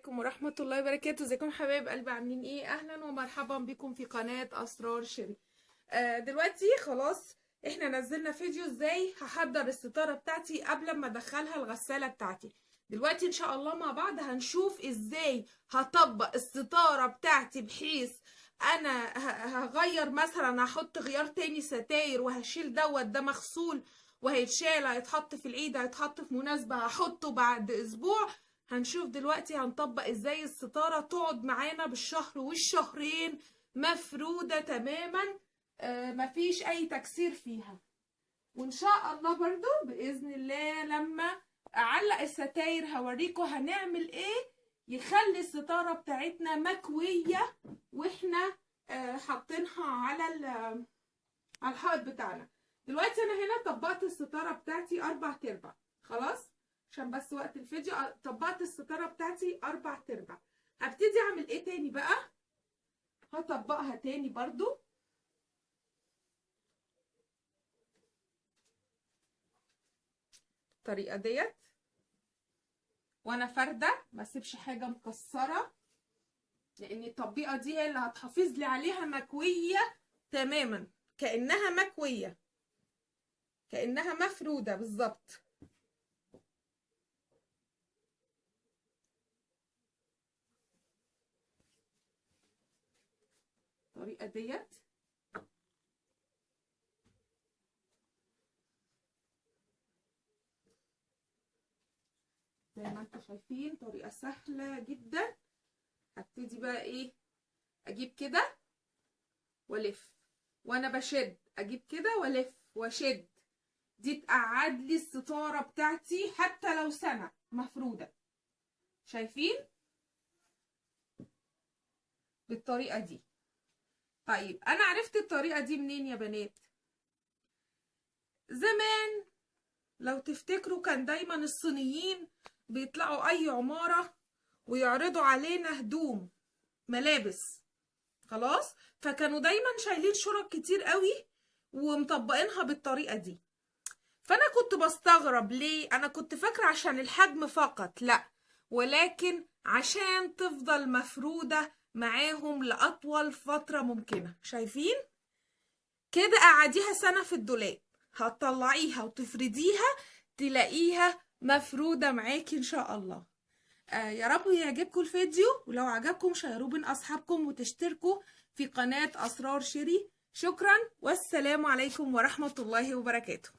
عليكم ورحمة الله وبركاته. ازيكم حبايب قلبي؟ عاملين ايه؟ اهلا ومرحبا بكم في قناة اسرار شيري. دلوقتي خلاص احنا نزلنا فيديو ازاي هحضر الستارة بتاعتي قبل ما ادخلها الغسالة بتاعتي. دلوقتي ان شاء الله مع بعض هنشوف ازاي هطبق الستارة بتاعتي، بحيث انا هغير مثلا، هحط غيار تاني ستاير وهشيل ده مغسول وهيتشال، هيتحط في العيد، هيتحط في مناسبة، هحطه بعد اسبوع. هنشوف دلوقتي هنطبق ازاي الستارة تقعد معانا بالشهر والشهرين مفرودة تماما، مفيش اي تكسير فيها. وان شاء الله برضو باذن الله لما اعلق الستاير هوريكم هنعمل ايه يخلي الستارة بتاعتنا مكوية واحنا حاطينها على الحائط بتاعنا. دلوقتي انا هنا طبقت الستارة بتاعتي 4/4 خلاص، عشان بس وقت الفيديو. طبقت الستارة بتاعتي 4/4. هبتدي اعمل ايه تاني بقى؟ هطبقها تاني برضو الطريقة ديت وانا فردة، ما اسيبش حاجة مكسرة، لان التطبيقة دي هي اللي هتحافظ لي عليها مكوية تماما، كأنها مكوية، كأنها مفرودة بالظبط. الطريقة ديت زي ما انتم شايفين، طريقة سهلة جدا. هبتدي بقى ايه؟ اجيب كده والف، وانا بشد اجيب كده والف واشد. دي تقعد لي الستارة بتاعتي حتى لو سنة مفرودة. شايفين؟ بالطريقة دي. طيب انا عرفت الطريقة دي منين يا بنات؟ زمان لو تفتكروا كان دايما الصينيين بيطلعوا اي عمارة ويعرضوا علينا هدوم ملابس، خلاص، فكانوا دايما شايلين شرط كتير قوي ومطبقينها بالطريقة دي. فانا كنت بستغرب ليه، انا كنت فاكرة عشان الحجم فقط، لا، ولكن عشان تفضل مفرودة معاهم لأطول فترة ممكنة. شايفين كده؟ قعديها سنة في الدولاب، هتطلعيها وتفرديها تلاقيها مفرودة معاكي ان شاء الله. يا رب يعجبكم الفيديو، ولو عجبكم شيروه بين اصحابكم وتشتركوا في قناة اسرار شيري. شكرا والسلام عليكم ورحمة الله وبركاته.